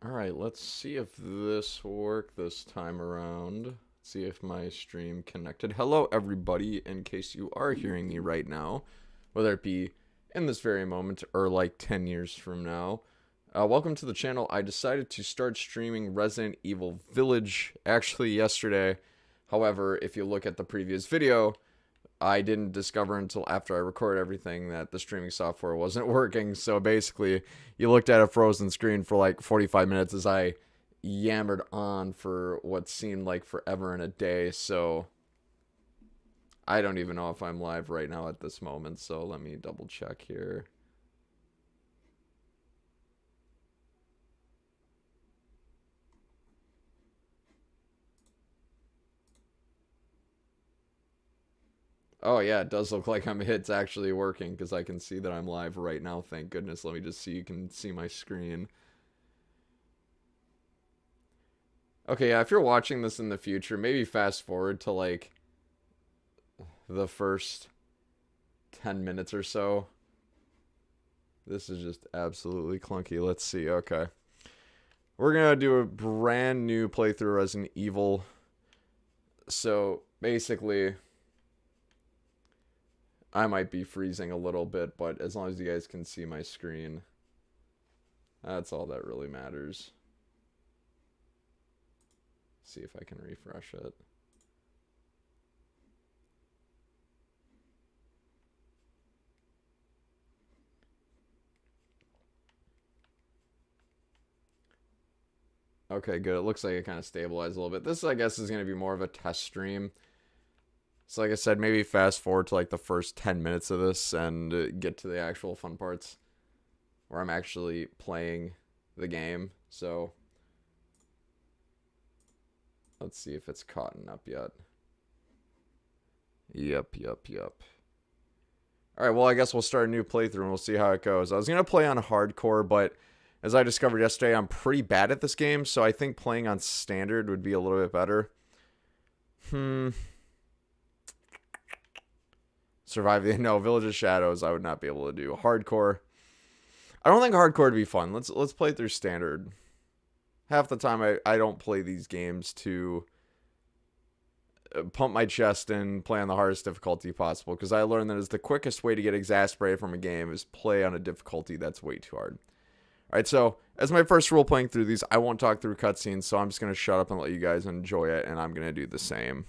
Alright, let's see if this will work this time around. See if my stream connected. Hello, everybody, in case you are hearing me right now, whether it be in this very moment or like 10 years from now. Welcome to the channel. I decided to start streaming Resident Evil Village actually yesterday. However, if you look at the previous video, I didn't discover until after I recorded everything that the streaming software wasn't working. So basically, you looked at a frozen screen for like 45 minutes as I yammered on for what seemed like forever and a day. So I don't even know if I'm live right now at this moment. So let me double check here. Oh yeah, it does look like it's actually working because I can see that I'm live right now. Thank goodness. Let me just see. You can see my screen. Okay, yeah, if you're watching this in the future, maybe fast forward to like the first 10 minutes or so. This is just absolutely clunky. Let's see. Okay. We're going to do a brand new playthrough of Resident Evil. So basically, I might be freezing a little bit, but as long as you guys can see my screen, that's all that really matters. See if I can refresh it. Okay, good. It looks like it kind of stabilized a little bit. This, I guess, is going to be more of a test stream. So like I said, maybe fast forward to like the first 10 minutes of this and get to the actual fun parts where I'm actually playing the game. So let's see if it's caught up yet. Yep. Alright, well, I guess we'll start a new playthrough and we'll see how it goes. I was going to play on hardcore, but as I discovered yesterday, I'm pretty bad at this game, so I think playing on standard would be a little bit better. Survive the... No, Village of Shadows, I would not be able to do. Hardcore. I don't think hardcore would be fun. Let's play through standard. Half the time, I don't play these games to pump my chest and play on the hardest difficulty possible, because I learned that is the quickest way to get exasperated from a game is play on a difficulty that's way too hard. Alright, so as my first rule playing through these, I won't talk through cutscenes, so I'm just going to shut up and let you guys enjoy it, and I'm going to do the same.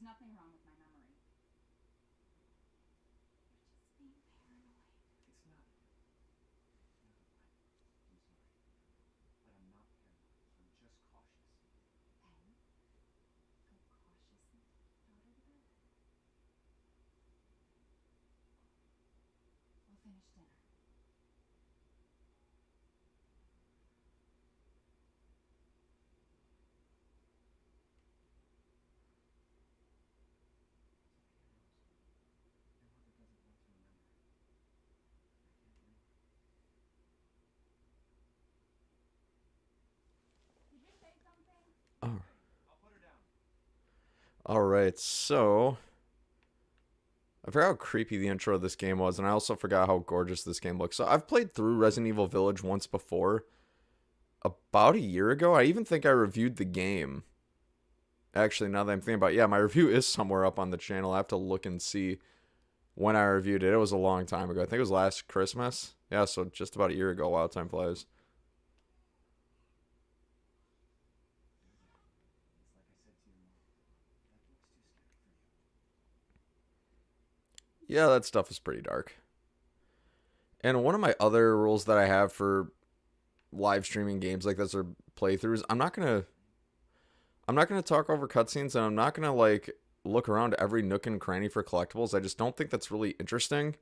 There's nothing wrong with my memory. You're just being paranoid. It's not. No, I'm sorry. But I'm not paranoid. I'm just cautious. Then, go cautiously put your daughter to bed. We'll finish dinner. It's okay, Rose. Your mother doesn't want to remember. I can't blame her. Did you say something? Oh. I'll put her down. All right, so I forgot how creepy the intro of this game was, and I also forgot how gorgeous this game looks. So I've played through Resident Evil Village once before, about a year ago. I even think I reviewed the game. Actually, now that I'm thinking about it, yeah, my review is somewhere up on the channel. I have to look and see when I reviewed it. It was a long time ago. I think it was last Christmas. Yeah, so just about a year ago. Wow, time flies. It's like I said to your mom. That book's too scary for you. Yeah, that stuff is pretty dark. And one of my other rules that I have for live streaming games like this or playthroughs, I'm not gonna talk over cutscenes, and I'm not gonna like look around every nook and cranny for collectibles. I just don't think that's really interesting.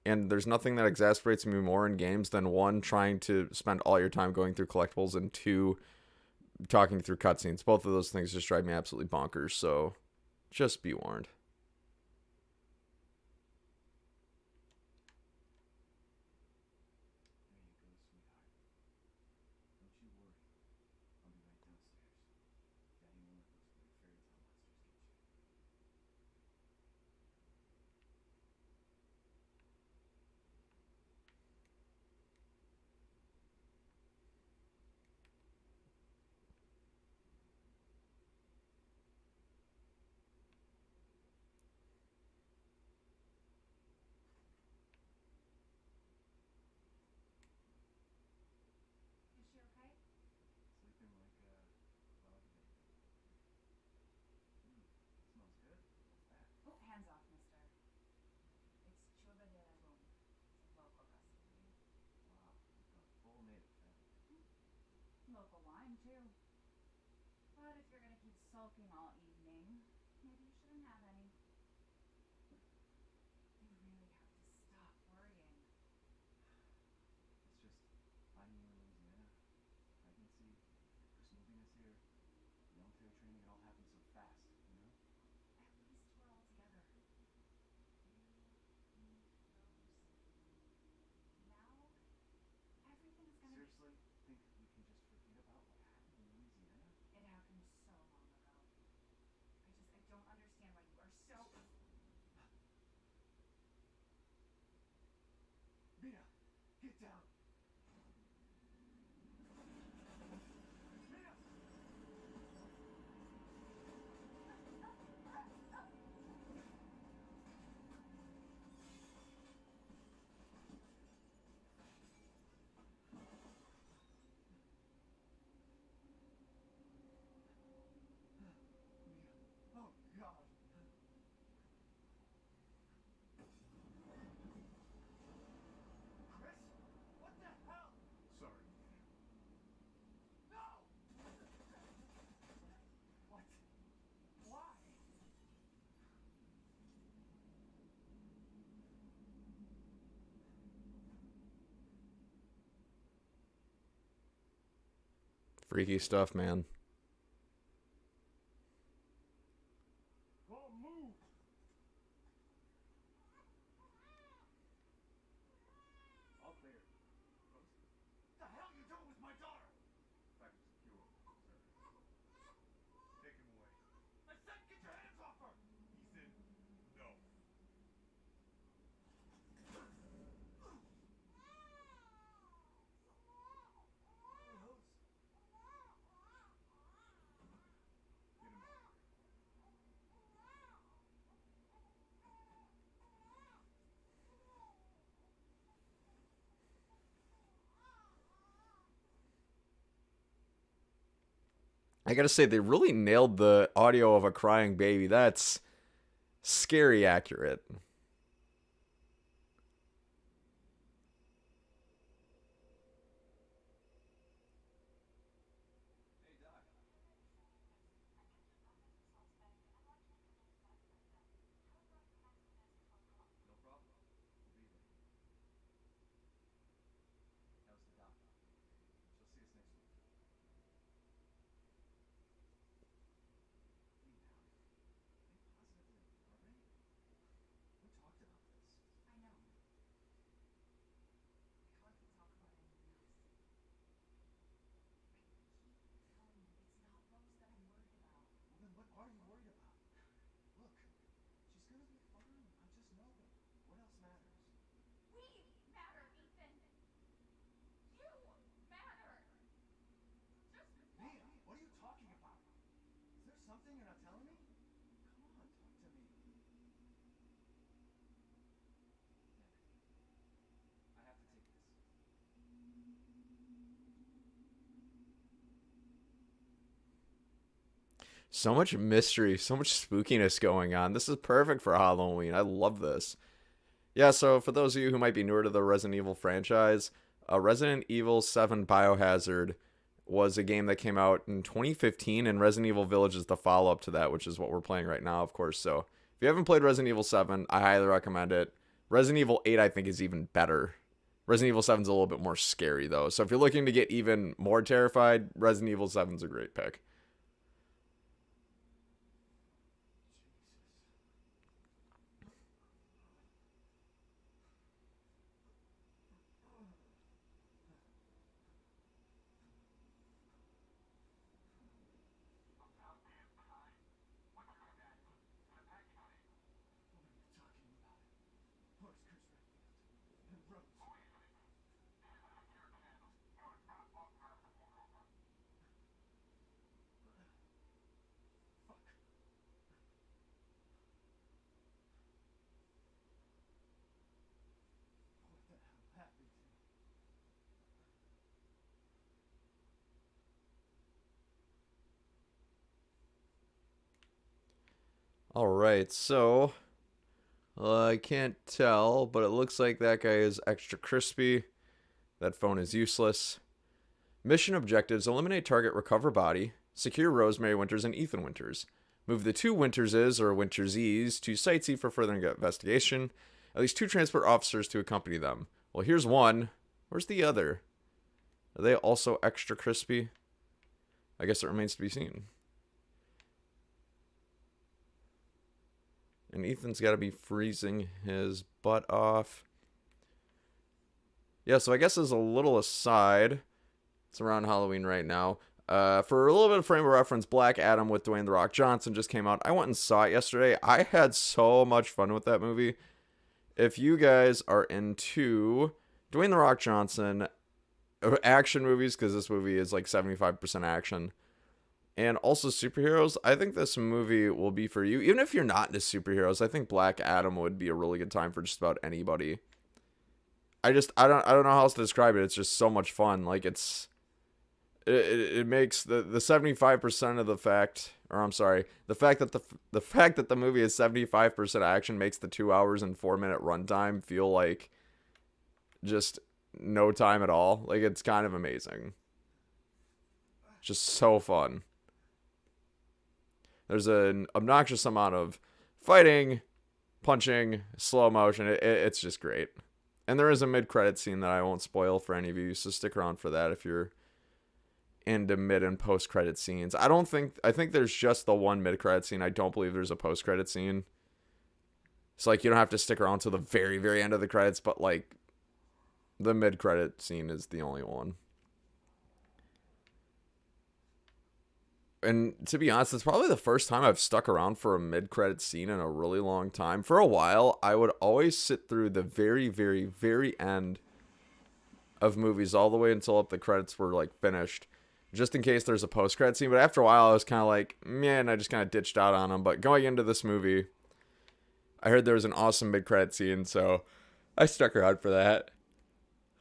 And there's nothing that exasperates me more in games than one, trying to spend all your time going through collectibles, and two, talking through cutscenes. Both of those things just drive me absolutely bonkers. So just be warned. There you go, sweetheart. Don't you worry. I'll be right downstairs. Daddy won't let those weird fairy tale monsters get you. Is she okay? Sleeping like a bug, baby. Smells good. What's that? Oh, hands off, mister. It's chuva de legume. It's a local recipe. Wow, you've gone full native, haven't you? Local wine, too. But if you're gonna keep sulking all evening, maybe you shouldn't have any. You really have to stop worrying. It's just finding you in Louisiana, pregnancy, Chris moving us here, military training, it all happened so fast, you know? At least we're all together. You, me, Rose. Now, everything's gonna be... Seriously? Think we can just forget about what happened in Louisiana? It happened so long ago. I don't understand why you are so... Mia, get down! Mia! Mia, oh God! Chris? What the hell? Sorry, Mia. No! What? Why? Freaky stuff, man. Don't move! All clear. Rose? What the hell are you doing with my daughter? Package secure, sir. Take him away. I said get your hands off her! Ethan, no. Rose. I gotta say, they really nailed the audio of a crying baby. That's scary accurate. Hey, Doc. No problem. We'll be there. That was the doctor. She'll see us next week. Hey, now. Think positively, all right? We talked about this. I know. We hardly talk about anything else. I keep telling you, it's not Rose that I'm worried about. Well, then what are you worried about? Look, she's gonna be fine. I just know it. What else matters? We matter, Ethan. You matter. Just Mia, what are you talking about? Is there something you're not telling me? Come on, talk to me. I have to take this. So much mystery, so much spookiness going on. This is perfect for Halloween. I love this. Yeah, so for those of you who might be newer to the Resident Evil franchise, Resident Evil 7 Biohazard was a game that came out in 2015, and Resident Evil Village is the follow up to that, which is what we're playing right now, of course. So if you haven't played Resident Evil 7, I highly recommend it. Resident Evil 8, I think, is even better. Resident Evil 7 is a little bit more scary, though. So if you're looking to get even more terrified, Resident Evil 7 is a great pick. What are you talking about? Where's Chris Redfield? And Rose? Fuck. What the hell happened to me? Alright, so I can't tell, but it looks like that guy is extra crispy. That phone is useless. Mission objectives: eliminate target, recover body, secure Rosemary Winters and Ethan Winters. Move the two Winterses, or Wintersies, to Site C for further investigation. At least 2 transport officers to accompany them. Well, here's one. Where's the other? Are they also extra crispy? I guess it remains to be seen. And Ethan's got to be freezing his butt off. Yeah, so I guess as a little aside, it's around Halloween right now. For a little bit of frame of reference, Black Adam with Dwayne "The Rock" Johnson just came out. I went and saw it yesterday. I had so much fun with that movie. If you guys are into Dwayne "The Rock" Johnson action movies, because this movie is like 75% action, and also superheroes, I think this movie will be for you. Even if you're not into superheroes, I think Black Adam would be a really good time for just about anybody. I don't know how else to describe it. It's just so much fun. Like it makes the 75% of the fact, or I'm sorry, the fact that the movie is 75% action makes the 2 hours and 4 minute runtime feel like just no time at all. Like, it's kind of amazing. Just so fun. There's an obnoxious amount of fighting, punching, slow motion. It's just great. And there is a mid-credit scene that I won't spoil for any of you, so stick around for that if you're into mid and post-credit scenes. I think there's just the one mid-credit scene. I don't believe there's a post-credit scene. So, like, you don't have to stick around to the very, very end of the credits, but, like, the mid-credit scene is the only one. And to be honest, it's probably the first time I've stuck around for a mid-credit scene in a really long time. For a while, I would always sit through the very, very, very end of movies all the way until the credits were, like, finished, just in case there's a post-credit scene. But after a while, I was kind of like, man, I just kind of ditched out on them. But going into this movie, I heard there was an awesome mid-credit scene, so I stuck around for that.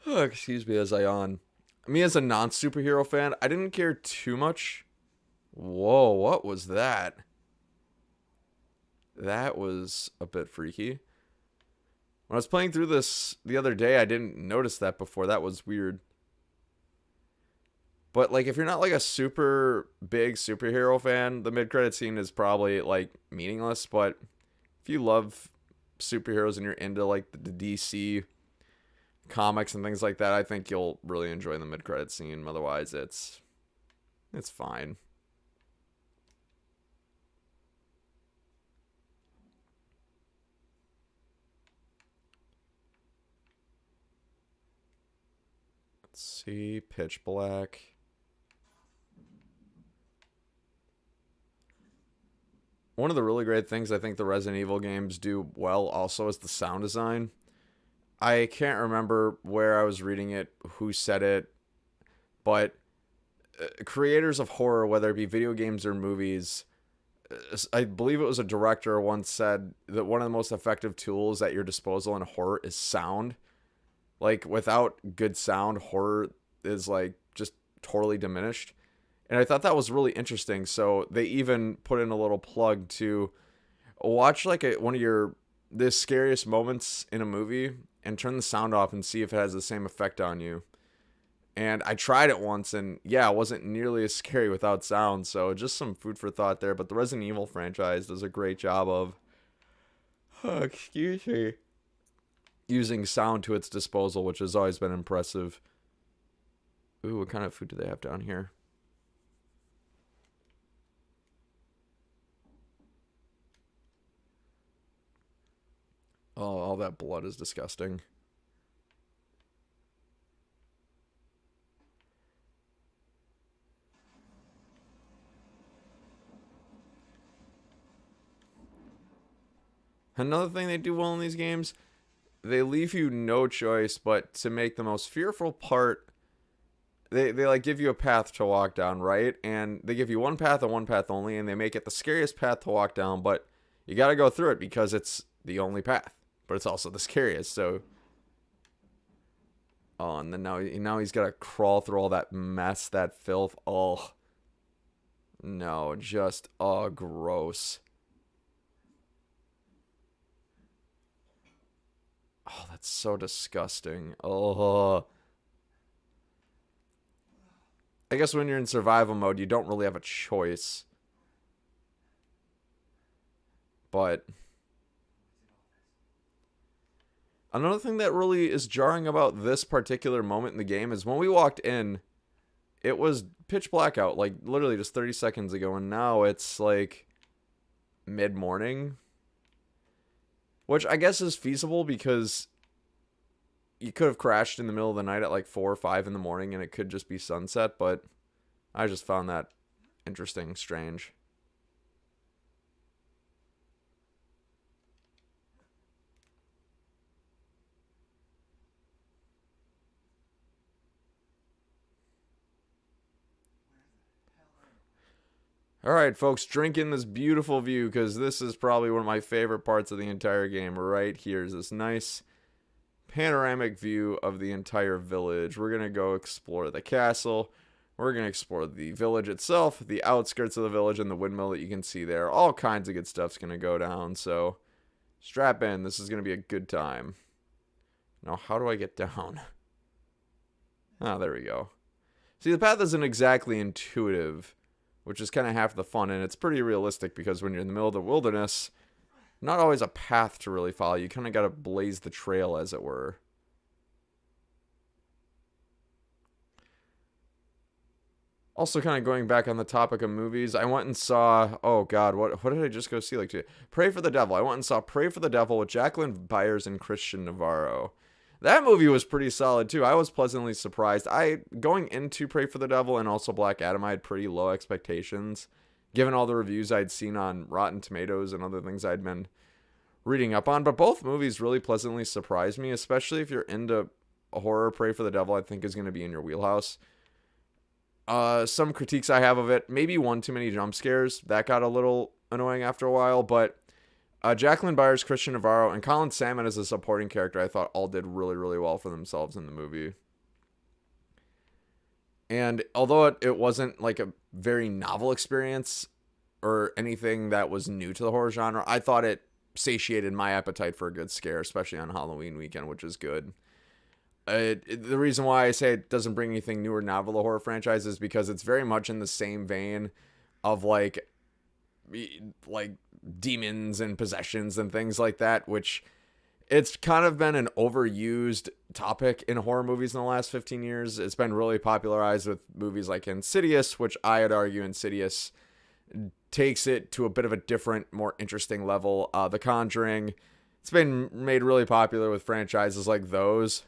Oh, excuse me as I yawn. Me as a non-superhero fan, I didn't care too much Whoa, what was that? That was a bit freaky. When I was playing through this the other day, I didn't notice that before. That was weird. But, like, if you're not, like, a super big superhero fan, the mid-credit scene is probably, like, meaningless. But if you love superheroes and you're into, like, the DC comics and things like that, I think you'll really enjoy the mid-credit scene. Otherwise, it's fine. Let's see, Pitch Black. One of the really great things I think the Resident Evil games do well also is the sound design. I can't remember where I was reading it, who said it, but creators of horror, whether it be video games or movies, I believe it was a director once said that one of the most effective tools at your disposal in horror is sound. Like, without good sound, horror is, like, just totally diminished. And I thought that was really interesting. So they even put in a little plug to watch, like, one of the scariest moments in a movie and turn the sound off and see if it has the same effect on you. And I tried it once, and yeah, it wasn't nearly as scary without sound. So just some food for thought there. But the Resident Evil franchise does a great job of, excuse me, using sound to its disposal, which has always been impressive. Ooh, what kind of food do they have down here? Oh, all that blood is disgusting. Another thing they do well in these games, they leave you no choice but to make the most fearful part. They like give you a path to walk down, right? And they give you one path and one path only, and they make it the scariest path to walk down, but you got to go through it because it's the only path, but it's also the scariest. So, oh, and then now he's got to crawl through all that mess, that filth. Oh, no, just gross. Oh, that's so disgusting. Oh. I guess when you're in survival mode, you don't really have a choice. But another thing that really is jarring about this particular moment in the game is when we walked in, it was pitch black out, like literally just 30 seconds ago, and now it's like mid-morning. Which I guess is feasible because you could have crashed in the middle of the night at like 4 or 5 in the morning and it could just be sunset, but I just found that interesting, strange. Alright, folks, drink in this beautiful view because this is probably one of my favorite parts of the entire game. Right here is this nice panoramic view of the entire village. We're going to go explore the castle. We're going to explore the village itself, the outskirts of the village, and the windmill that you can see there. All kinds of good stuff's going to go down, so strap in. This is going to be a good time. Now, how do I get down? Ah, there we go. See, the path isn't exactly intuitive, which is kind of half the fun, and it's pretty realistic because when you're in the middle of the wilderness, not always a path to really follow. You kind of got to blaze the trail, as it were. Also, kind of going back on the topic of movies, I went and saw, oh god, what did I just go see? Like, Pray for the Devil. I went and saw Pray for the Devil with Jacqueline Byers and Christian Navarro. That movie was pretty solid too. I was pleasantly surprised. Going into Pray for the Devil and also Black Adam, I had pretty low expectations, given all the reviews I'd seen on Rotten Tomatoes and other things I'd been reading up on. But both movies really pleasantly surprised me, especially if you're into horror. Pray for the Devil, I think, is going to be in your wheelhouse. Some critiques I have of it, maybe one too many jump scares. That got a little annoying after a while, but Jacqueline Byers, Christian Navarro, and Colin Salmon as a supporting character, I thought all did really, really well for themselves in the movie. And although it wasn't like a very novel experience or anything that was new to the horror genre, I thought it satiated my appetite for a good scare, especially on Halloween weekend, which is good. The reason why I say it doesn't bring anything new or novel to the horror franchise is because it's very much in the same vein of like demons and possessions and things like that, which it's kind of been an overused topic in horror movies in the last 15 years. It's been really popularized with movies like Insidious, which I'd argue Insidious takes it to a bit of a different, more interesting level. The Conjuring, it's been made really popular with franchises like those,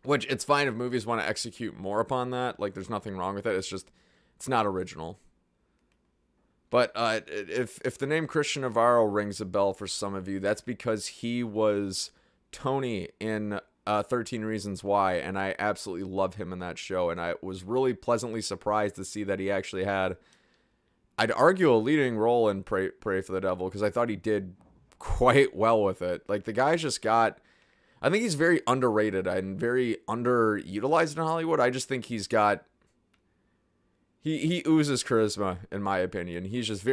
which it's fine if movies want to execute more upon that. Like, there's nothing wrong with it. It's just, it's not original. But if the name Christian Navarro rings a bell for some of you, that's because he was Tony in 13 Reasons Why, and I absolutely love him in that show. And I was really pleasantly surprised to see that he actually had, I'd argue, a leading role in Pray for the Devil, because I thought he did quite well with it. Like, the guy's just got, I think he's very underrated and very underutilized in Hollywood. I just think he's got, he oozes charisma, in my opinion. He's just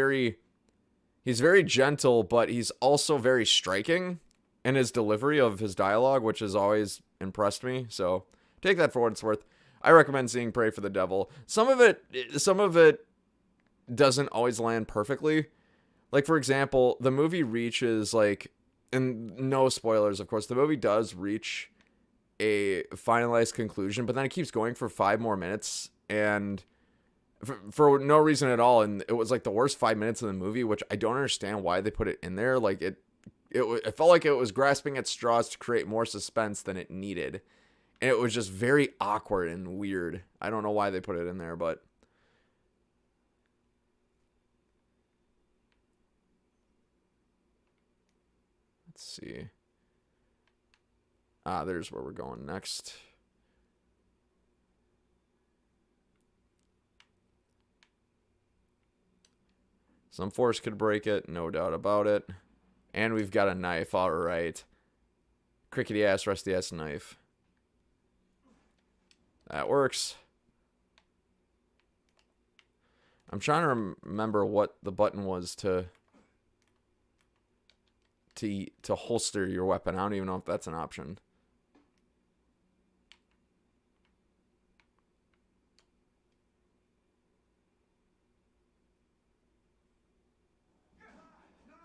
he's very gentle, but he's also very striking in his delivery of his dialogue, which has always impressed me. So take that for what it's worth. I recommend seeing Pray for the Devil. Some of it doesn't always land perfectly. Like, for example, the movie reaches, like, and no spoilers, of course, the movie does reach a finalized conclusion, but then it keeps going for 5 more minutes, and for no reason at all. And it was like the worst 5 minutes of the movie, which I don't understand why they put it in there. Like, it felt like it was grasping at straws to create more suspense than it needed. And it was just very awkward and weird. I don't know why they put it in there, but let's see. There's where we're going next. Some force could break it, no doubt about it. And we've got a knife, alright. Crickety ass, rusty ass knife. That works. I'm trying to remember what the button was to holster your weapon. I don't even know if that's an option. No, no,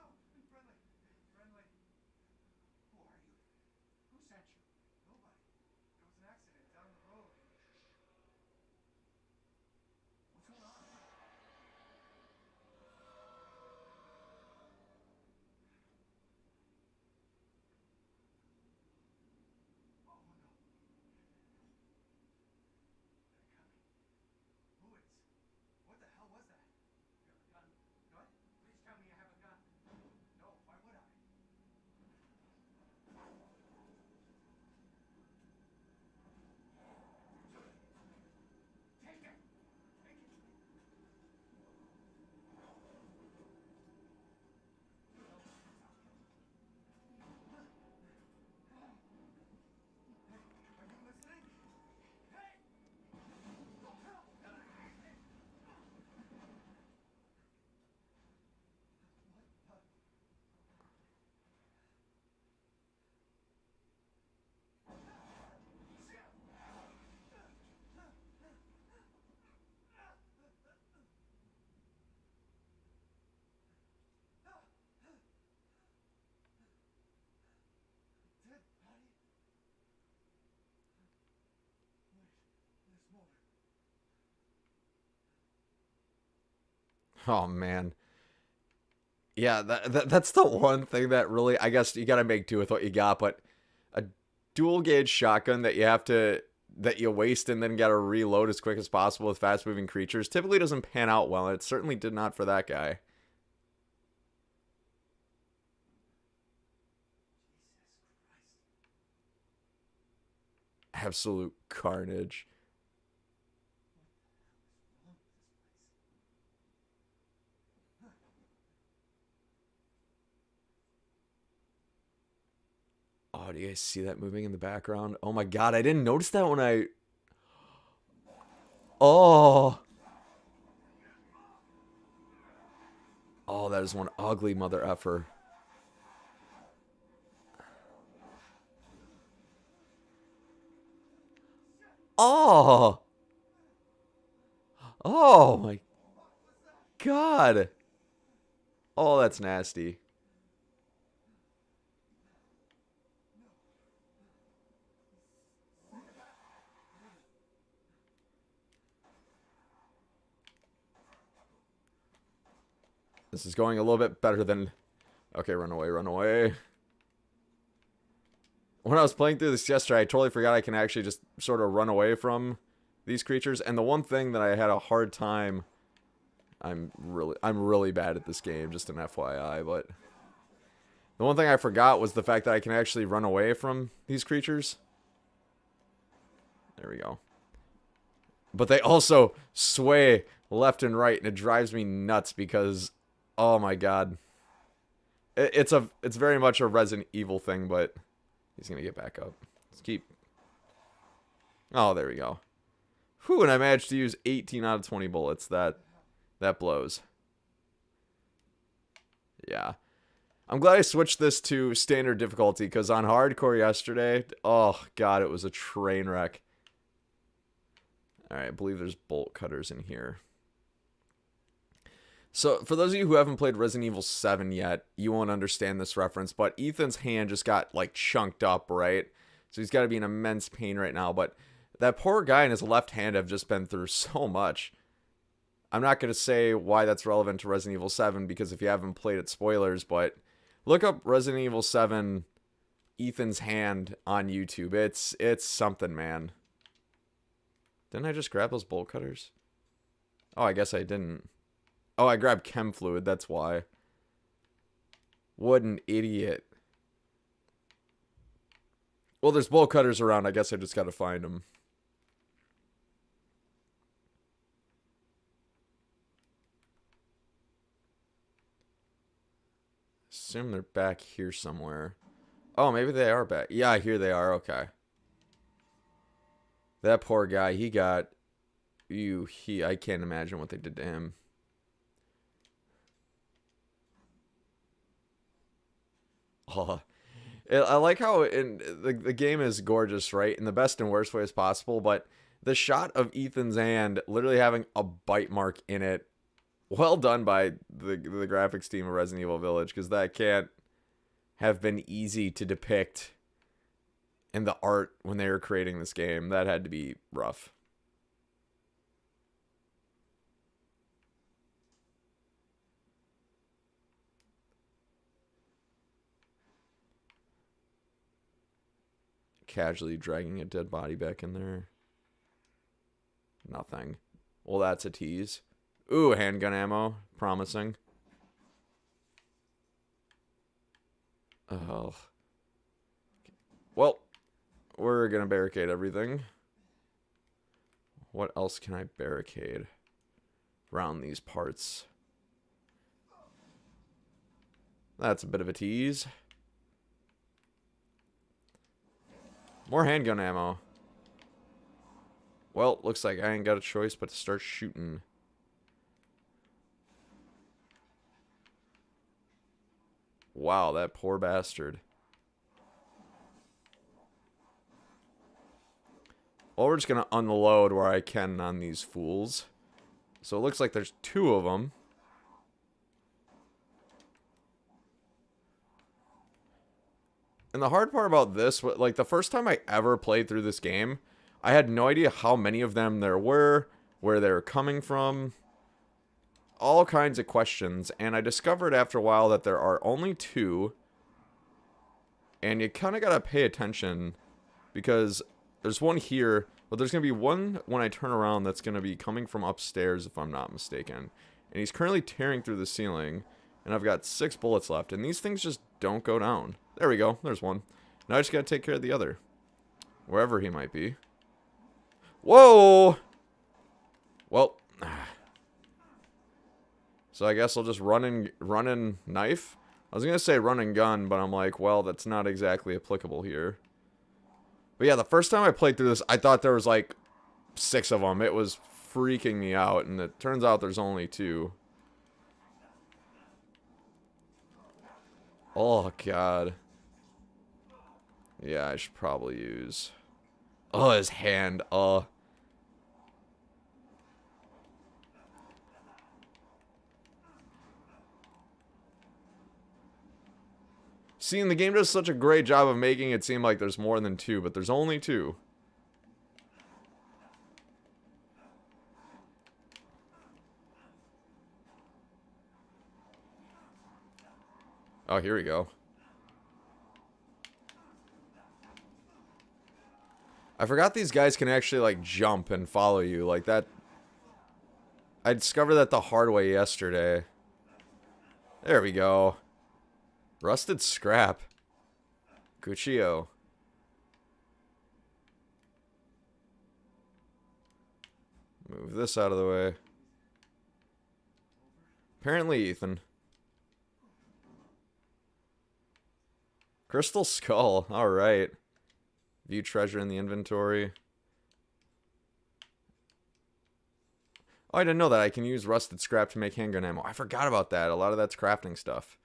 friendly. Friendly. Who are you? Who sent you? Nobody. There was an accident down the road. What's going on? Oh, no. They're coming. Who is? What the hell was that? You have a gun? What? Please tell me you have a gun. No, why would I? Take it! Take it! Are you listening? Hey! Dead body? Wait, there's more. Oh, man. Yeah, that's the one thing that really, I guess you got to make do with what you got, but a dual gauge shotgun that you waste and then got to reload as quick as possible with fast moving creatures typically doesn't pan out well. And it certainly did not for that guy. Absolute carnage. Oh, do you guys see that moving in the background? Oh my god, I didn't notice that when I... Oh. Oh, that is one ugly mother effer. Oh. Oh my God. Oh, that's nasty. This is going a little bit better than... Okay, run away, run away. When I was playing through this yesterday, I totally forgot I can actually just sort of run away from these creatures. And the one thing that I had a hard time... I'm really bad at this game, just an FYI, but... The one thing I forgot was the fact that I can actually run away from these creatures. There we go. But they also sway left and right, and it drives me nuts because... Oh my God. It's very much a Resident Evil thing, but he's gonna get back up. Let's keep. Oh, there we go. Whew, and I managed to use 18 out of 20 bullets. That blows. Yeah. I'm glad I switched this to standard difficulty, because on hardcore yesterday, oh God, it was a train wreck. Alright, I believe there's bolt cutters in here. So, for those of you who haven't played Resident Evil 7 yet, you won't understand this reference, but Ethan's hand just got, like, chunked up, right? So he's got to be in immense pain right now, but that poor guy and his left hand have just been through so much. I'm not going to say why that's relevant to Resident Evil 7, because if you haven't played it, spoilers, but look up Resident Evil 7 Ethan's hand on YouTube. It's something, man. Didn't I just grab those bolt cutters? Oh, I guess I didn't. Oh, I grabbed chem fluid, that's why. What an idiot. Well, there's bolt cutters around, I guess I just gotta find them. Assume they're back here somewhere. Oh, maybe they are back. Yeah, here they are, okay. That poor guy, he got... I can't imagine what they did to him. Oh, I like how the game is gorgeous, right? In the best and worst ways possible, but the shot of Ethan's hand literally having a bite mark in it, well done by the graphics team of Resident Evil Village, because that can't have been easy to depict in the art when they were creating this game. That had to be rough. Casually dragging a dead body back in there. Nothing. Well, that's a tease. Ooh, handgun ammo. Promising. Oh. Well, we're gonna barricade everything. What else can I barricade around these parts? That's a bit of a tease. More handgun ammo. Well, looks like I ain't got a choice but to start shooting. Wow, that poor bastard. Well, we're just going to unload where I can on these fools. So it looks like there's 2 of them. And the hard part about this, like the first time I ever played through this game, I had no idea how many of them there were, where they were coming from, all kinds of questions. And I discovered after a while that there are only 2, and you kind of got to pay attention because there's one here, but there's going to be one when I turn around that's going to be coming from upstairs if I'm not mistaken. And he's currently tearing through the ceiling, and I've got 6 bullets left, and these things just don't go down. There we go. There's one. Now I just gotta take care of the other. Wherever he might be. Whoa! Well. So I guess I'll just run and knife. I was gonna say run and gun, but I'm like, well, that's not exactly applicable here. But yeah, the first time I played through this, I thought there was like 6 of them. It was freaking me out, and it turns out there's only 2. Oh, God. Yeah, I should probably use... Oh, his hand. See, the game does such a great job of making it seem like there's more than 2, but there's only 2. Oh, here we go. I forgot these guys can actually, like, jump and follow you. Like, that... I discovered that the hard way yesterday. There we go. Rusted scrap. Cuchillo. Move this out of the way. Apparently, Ethan. Crystal skull. Alright. View treasure in the inventory. Oh, I didn't know that. I can use rusted scrap to make handgun ammo. I forgot about that. A lot of that's crafting stuff.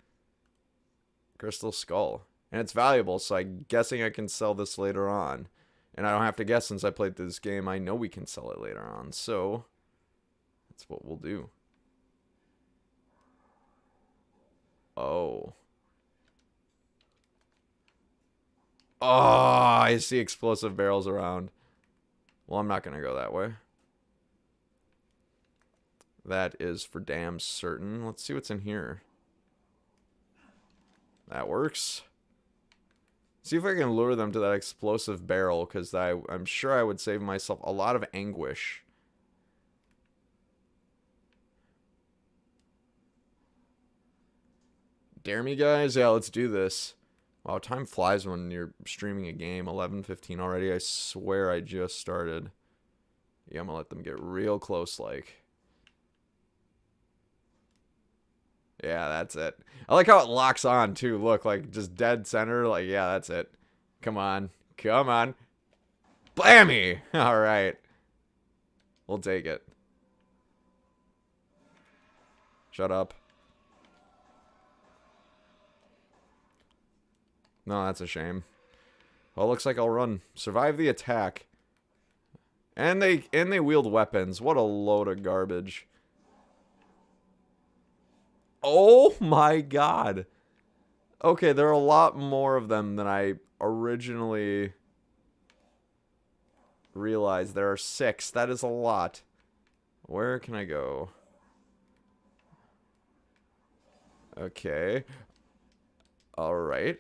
Crystal skull. And it's valuable, so I'm guessing I can sell this later on. And I don't have to guess since I played through this game. I know we can sell it later on. So, that's what we'll do. Oh. Oh, I see explosive barrels around. Well, I'm not going to go that way. That is for damn certain. Let's see what's in here. That works. See if I can lure them to that explosive barrel, because I'm sure I would save myself a lot of anguish. Dare me, guys? Yeah, let's do this. Wow, time flies when you're streaming a game. 11:15 already. I swear I just started. Yeah, I'm gonna let them get real close, like. Yeah, that's it. I like how it locks on, too. Look, like, just dead center. Like, yeah, that's it. Come on. Come on. Blammy! Alright. We'll take it. Shut up. No, that's a shame. Well, looks like I'll run. Survive the attack. And they wield weapons. What a load of garbage. Oh my god. Okay, there are a lot more of them than I originally realized. There are 6. That is a lot. Where can I go? Okay. Alright.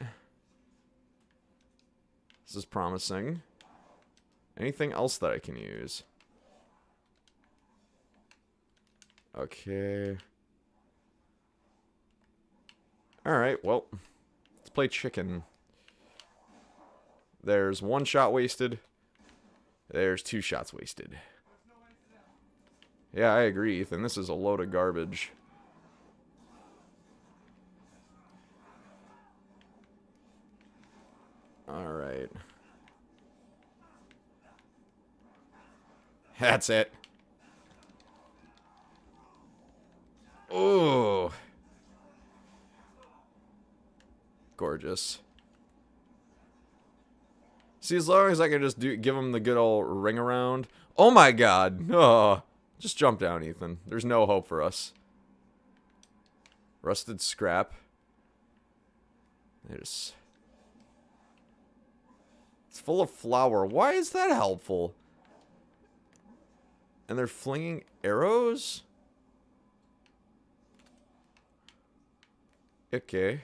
This is promising. Anything else that I can use? Okay. Alright, well. Let's play chicken. There's 1 shot wasted. There's 2 shots wasted. Yeah, I agree, Ethan. This is a load of garbage. Alright. That's it. Ooh. Gorgeous. See, as long as I can just give him the good old ring around. Oh my god. Oh. Just jump down, Ethan. There's no hope for us. Rusted scrap. It's full of flour. Why is that helpful? And they're flinging arrows? Okay.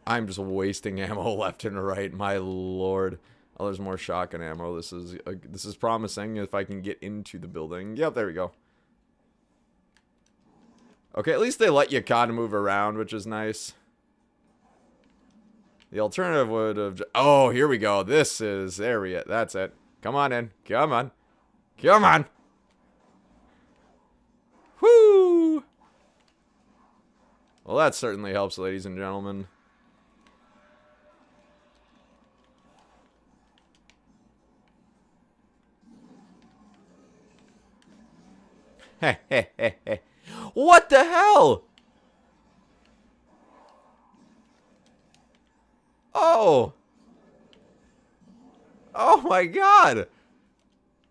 I'm just wasting ammo left and right. My lord. Oh, there's more shotgun ammo. This is promising if I can get into the building. Yep, there we go. Okay, at least they let you kind of move around, which is nice. The alternative would have... Oh, here we go. This is... There we go. That's it. Come on in. Come on. Come on. Whoo! Well, that certainly helps, ladies and gentlemen. What the hell? Oh. Oh my god.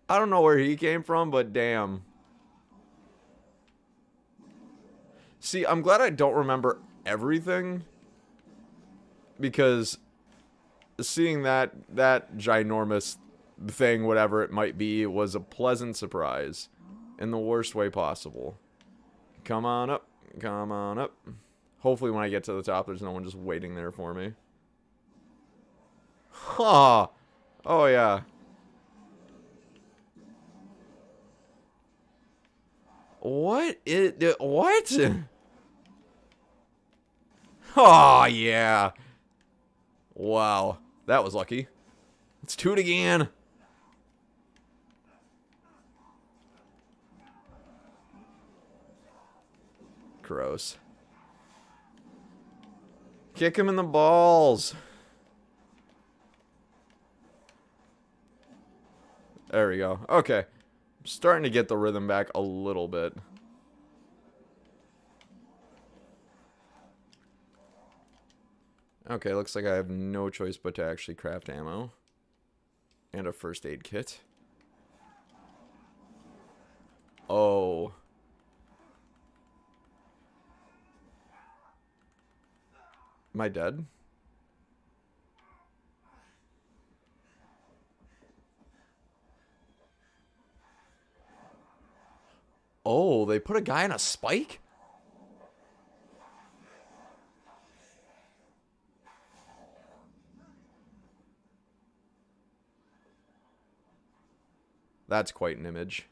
I don't know where he came from, but damn. See, I'm glad I don't remember everything. Because seeing that ginormous thing, whatever it might be, was a pleasant surprise. In the worst way possible. Come on up. Come on up. Hopefully when I get to the top, there's no one just waiting there for me. Huh. Oh, yeah. What? What? Oh, yeah. Wow. That was lucky. Let's do it again. Gross. Kick him in the balls. There we go. Okay. I'm starting to get the rhythm back a little bit. Okay, looks like I have no choice but to actually craft ammo. And a first aid kit. Oh. Am I dead? Oh, they put a guy on a spike? That's quite an image.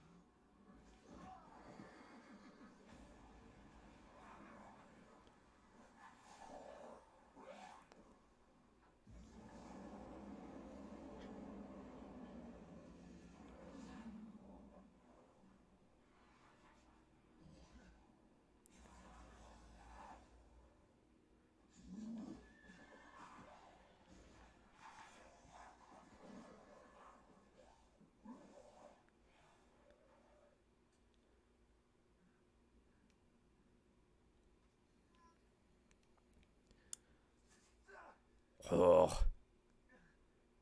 Ugh.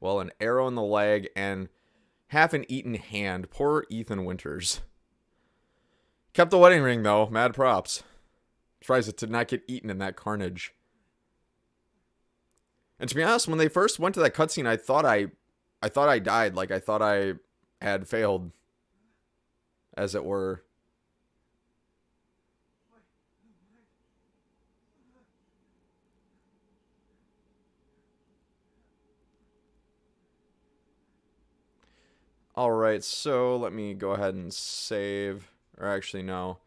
Well, an arrow in the leg and half an eaten hand. Poor Ethan Winters. Kept the wedding ring, though. Mad props. Surprised it did not get eaten in that carnage. And to be honest, when they first went to that cutscene, I thought I died. Like, I thought I had failed, as it were. Alright, so let me go ahead and save. Or actually, no.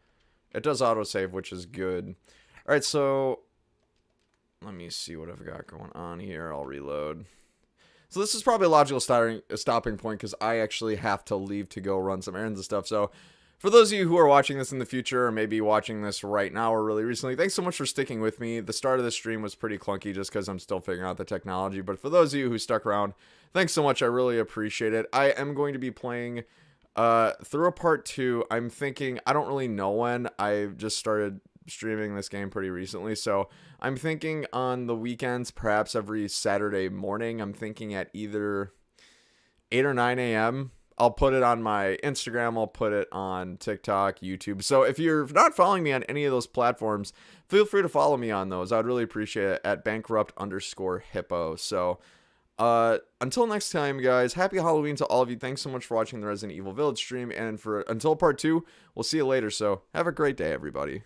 It does autosave, which is good. Alright, so let me see what I've got going on here. I'll reload. So this is probably a logical stopping point because I actually have to leave to go run some errands and stuff. So for those of you who are watching this in the future or maybe watching this right now or really recently, thanks so much for sticking with me. The start of the stream was pretty clunky just because I'm still figuring out the technology. But for those of you who stuck around, thanks so much. I really appreciate it. I am going to be playing through a part 2. I'm thinking, I don't really know when. I've just started streaming this game pretty recently, so I'm thinking on the weekends, perhaps every Saturday morning. I'm thinking at either 8 or 9 a.m. I'll put it on my Instagram, I'll put it on TikTok, YouTube. So if you're not following me on any of those platforms, feel free to follow me on those. I'd really appreciate it at bankrupt_hippo. So until next time, guys, happy Halloween to all of you. Thanks so much for watching the Resident Evil Village stream, and until part 2, we'll see you later. So have a great day, everybody.